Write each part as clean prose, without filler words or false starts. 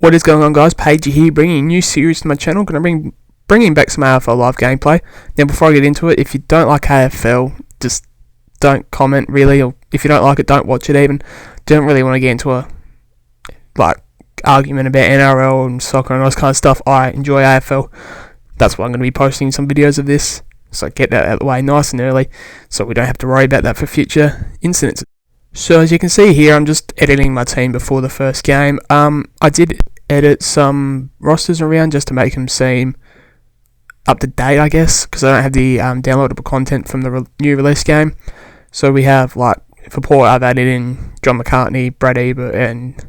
What is going on, guys? Pagey here, bringing a new series to my channel. Going to bringing back some AFL live gameplay. Now, before I get into it, if you don't like AFL, just don't comment really, or if you don't like it, don't watch it even. Don't really want to get into a argument about NRL and soccer and all this kind of stuff. I enjoy AFL. That's why I'm going to be posting some videos of this, so get that out of the way nice and early, so we don't have to worry about that for future incidents. So as you can see here, I'm just editing my team before the first game. I did edit some rosters around just to make them seem up to date, I guess, because I don't have the downloadable content from the new release game. So we have, for Port, I've added in John McCartney, Brad Ebert, and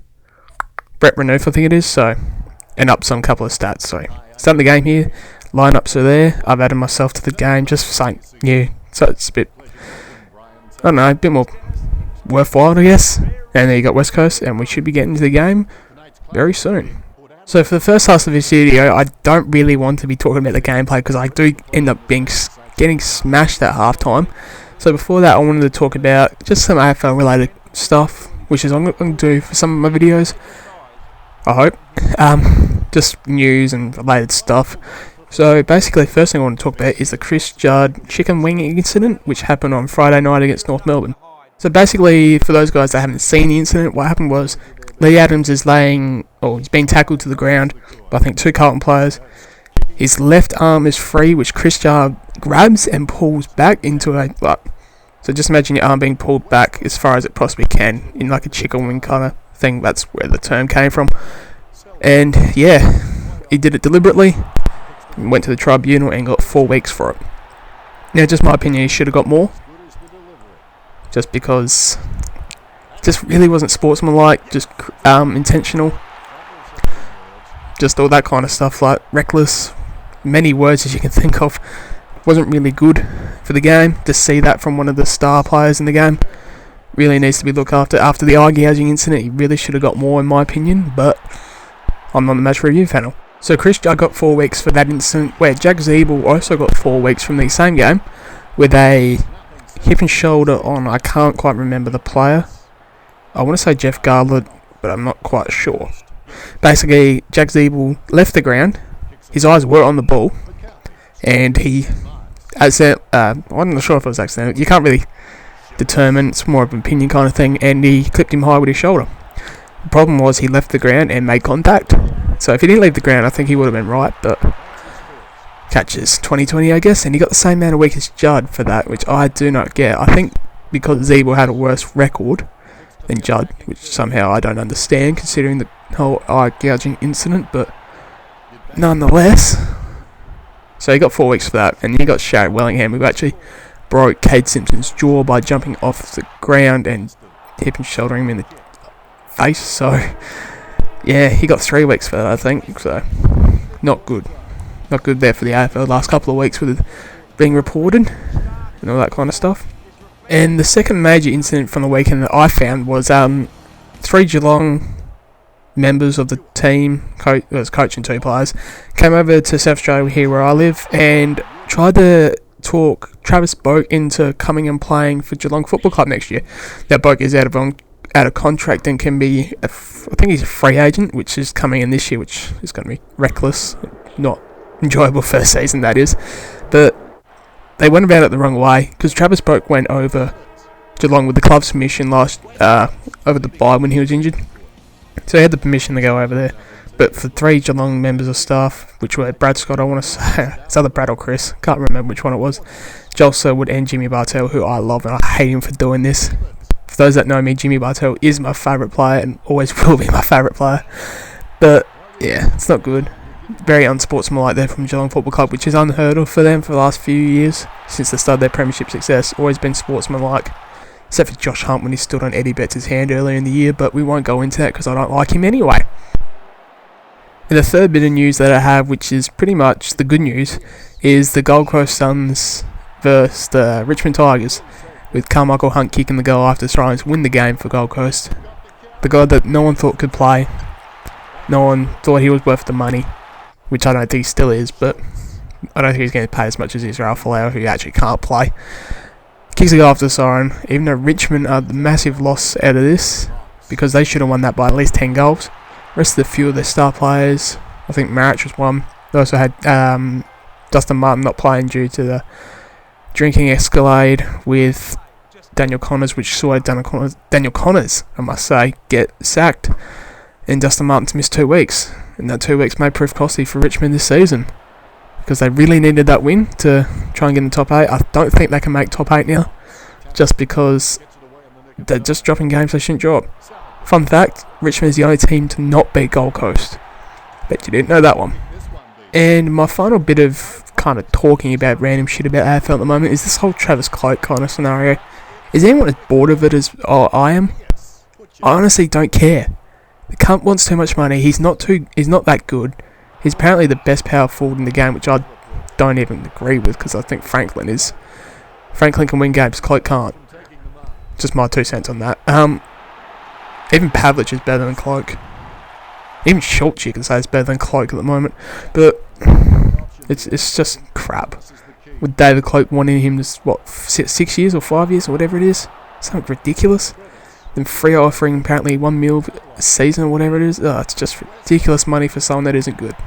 Brett Renouf, I think it is. So, and up some couple of stats. So, starting the game here, lineups are there. I've added myself to the game just for something new. So it's a bit, I don't know, a bit more worthwhile, I guess. And there you got West Coast, and we should be getting to the game very soon. So for the first half of this video, I don't really want to be talking about the gameplay because I do end up getting smashed at halftime. So before that, I wanted to talk about just some AFL related stuff, which is I'm going to do for some of my videos, I hope. Just news and related stuff. So basically, the first thing I want to talk about is the Chris Judd chicken wing incident, which happened on Friday night against North Melbourne. So basically, for those guys that haven't seen the incident, what happened was Lee Adams is he's being tackled to the ground by, I think, two Carlton players. His left arm is free, which Chris Judd grabs and pulls back into so just imagine your arm being pulled back as far as it possibly can in like a chicken wing kind of thing. That's where the term came from. And yeah, he did it deliberately, went to the tribunal and got 4 weeks for it. Now, just my opinion, he should have got more. Just because it just really wasn't sportsmanlike, just intentional, just all that kind of stuff, like reckless, many words as you can think of. Wasn't really good for the game to see that from one of the star players in the game. Really needs to be looked after. After the eye gouging incident, he really should have got more in my opinion, but I'm not the match review panel. So Chris Judd got 4 weeks for that incident, where Jack Zeeble also got 4 weeks from the same game with a hip and shoulder on, I can't quite remember the player. I want to say Jeff Garland, but I'm not quite sure. Basically, Jack Zeeble left the ground. His eyes were on the ball, and I'm not sure if it was accidental. You can't really determine. It's more of an opinion kind of thing. And he clipped him high with his shoulder. The problem was he left the ground and made contact. So if he didn't leave the ground, I think he would have been right, but catches 2020, I guess, and he got the same amount of week as Judd for that, which I do not get. I think because Zeeble had a worse record than Judd, which somehow I don't understand considering the whole eye gouging incident, but nonetheless. So he got 4 weeks for that, and he got Sharrett Wellingham, who actually broke Cade Simpson's jaw by jumping off the ground and hip and shouldering him in the face. So yeah, he got 3 weeks for that, I think. So not good. Not good there for the AFL last couple of weeks with it being reported and all that kind of stuff. And the second major incident from the weekend that I found was 3 Geelong members of the team, coach and 2 players, came over to South Australia here where I live and tried to talk Travis Boak into coming and playing for Geelong Football Club next year. Now, Boak is out of contract and can be, I think he's a free agent, which is coming in this year, which is going to be reckless, not enjoyable first season, that is. But they went about it the wrong way, because Travis Boak went over Geelong with the club's permission over the bye when he was injured. So he had the permission to go over there. But for 3 Geelong members of staff, which were Brad Scott, I want to say, it's either Brad or Chris, can't remember which one it was, Joel Selwood and Jimmy Bartell, who I love and I hate him for doing this. For those that know me, Jimmy Bartell is my favourite player and always will be my favourite player. But yeah, it's not good. Very unsportsmanlike there from Geelong Football Club, which is unheard of for them for the last few years since the start of their premiership success. Always been sportsmanlike, except for Josh Hunt when he stood on Eddie Betts' hand earlier in the year, but we won't go into that because I don't like him anyway. And the third bit of news that I have, which is pretty much the good news, is the Gold Coast Suns versus the Richmond Tigers, with Carmichael Hunt kicking the goal after trying to win the game for Gold Coast. The guy that no one thought could play, no one thought he was worth the money, which I don't think he still is, but I don't think he's going to pay as much as Israel Folau, who actually can't play. Kicks the goal after the siren, even though Richmond are the massive loss out of this, because they should have won that by at least 10 goals. Rest of the few of their star players, I think Marich was one. They also had Dustin Martin not playing due to the drinking escalade with Daniel Connors, which saw Daniel Connors, I must say, get sacked. And Dustin Martin's missed 2 weeks. And that 2 weeks may prove costly for Richmond this season, because they really needed that win to try and get in the top 8. I don't think they can make top 8 now, just because they're just dropping games they shouldn't drop. Fun fact, Richmond is the only team to not beat Gold Coast. Bet you didn't know that one. And my final bit of kind of talking about random shit about AFL at the moment is this whole Travis Cloke kind of scenario. Is anyone as bored of it as I am? I honestly don't care. The cunt wants too much money. He's not that good. He's apparently the best power forward in the game, which I don't even agree with, because I think Franklin can win games, Cloke can't. Just my 2 cents on that. Even Pavlich is better than Cloke. Even Schultz, you can say, is better than Cloke at the moment. But it's just crap. With David Cloke wanting him to, 6 years or 5 years or whatever it is? Something ridiculous. Then Freo offering apparently $1 million a season or whatever it is. It's just ridiculous money for someone that isn't good.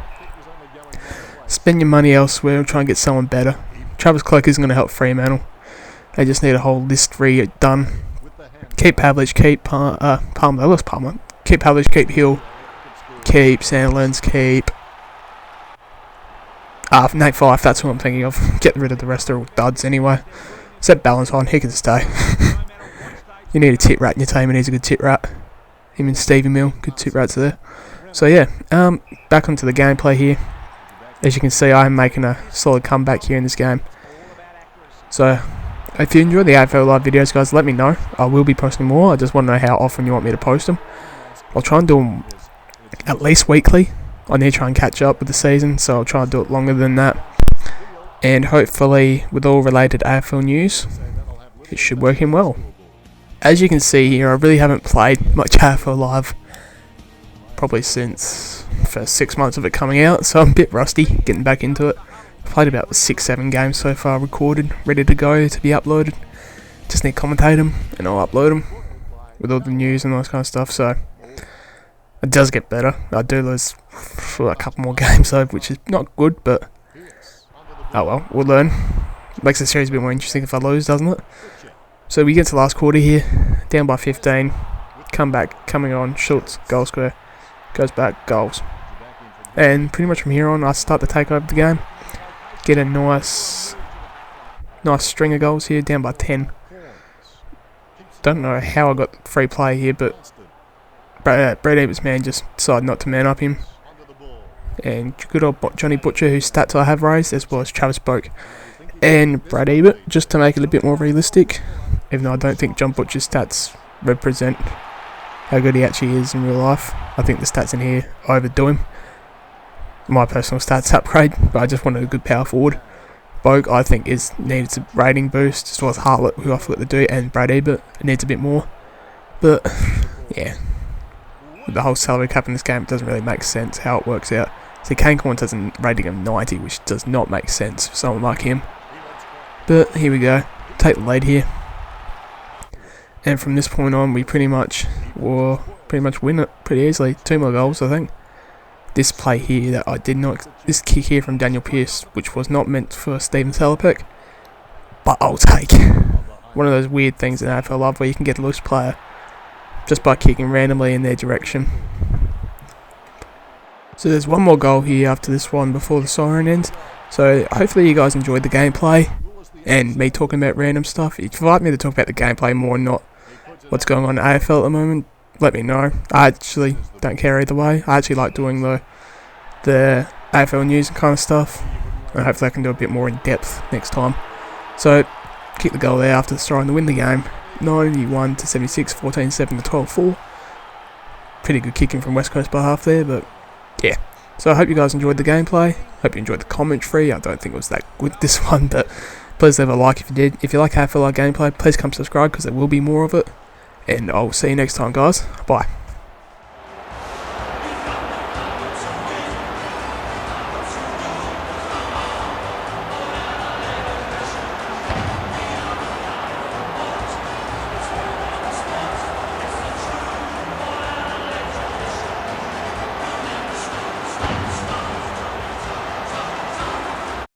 Spend your money elsewhere and try and get someone better. Travis Cloke isn't going to help Fremantle. They just need a whole list redone. Keep Pavlich, keep Palmer. They lost Palmer. Keep Pavlich, keep Hill, keep Sandlands, keep Nate Fife. That's who I'm thinking of. Get rid of the rest, they're all duds anyway. Except Ballantyne, he can stay. You need a tit rat in your team, and he's a good tit rat. Him and Stevie Mill, good tit rats there. So yeah, back onto the gameplay here. As you can see, I'm making a solid comeback here in this game. So if you enjoy the AFL live videos, guys, let me know. I will be posting more. I just want to know how often you want me to post them. I'll try and do them at least weekly. I need to try and catch up with the season, so I'll try and do it longer than that. And hopefully, with all related AFL news, it should work in well. As you can see here, I really haven't played much AFL live, probably since the first 6 months of it coming out, so I'm a bit rusty getting back into it. I've played about 6-7 games so far, recorded, ready to go to be uploaded. Just need to commentate them, and I'll upload them with all the news and all that kind of stuff. So it does get better. I do lose for a couple more games though, which is not good, but oh well, we'll learn. Makes the series a bit more interesting if I lose, doesn't it? So we get to the last quarter here, down by 15. Come back, coming on, Schultz, goal square, goes back, goals. And pretty much from here on, I start to take over the game. Get a nice string of goals here, down by 10. Don't know how I got free play here, but Brad Ebert's man just decided not to man up him. And good old Johnny Butcher, whose stats I have raised, as well as Travis Boak and Brad Ebert, just to make it a bit more realistic. Even though I don't think John Butcher's stats represent how good he actually is in real life. I think the stats in here overdo him. My personal stats upgrade, but I just wanted a good power forward. Boak, I think, needs a rating boost, as well as Hartlett, who I forgot to do, and Brad Ebert needs a bit more. But yeah, with the whole salary cap in this game, it doesn't really make sense how it works out. See, Kane Corns has a rating of 90, which does not make sense for someone like him. But here we go, take the lead here, and from this point on, we pretty much win it pretty easily. 2 more goals, I think. This play here that I did not, this kick here from Daniel Pearce, which was not meant for Steven Salopek, but I'll take. One of those weird things in AFL Live where you can get a loose player just by kicking randomly in their direction. So there's one more goal here after this one before the siren ends. So hopefully you guys enjoyed the gameplay and me talking about random stuff. If you'd like me to talk about the gameplay more and not what's going on in AFL at the moment, let me know. I actually don't care either way. I actually like doing the AFL news and kind of stuff, and hopefully I can do a bit more in depth next time. So kick the goal there after the siren to win the game, 91 to 76, 14-7 to 12-4. Pretty good kicking from West Coast by half there, but yeah, So I hope you guys enjoyed the gameplay. Hope you enjoyed the commentary. I don't think it was that good, this one, but please leave a like if you did. If you like AFL gameplay, please come subscribe because there will be more of it. And I'll see you next time, guys. Bye.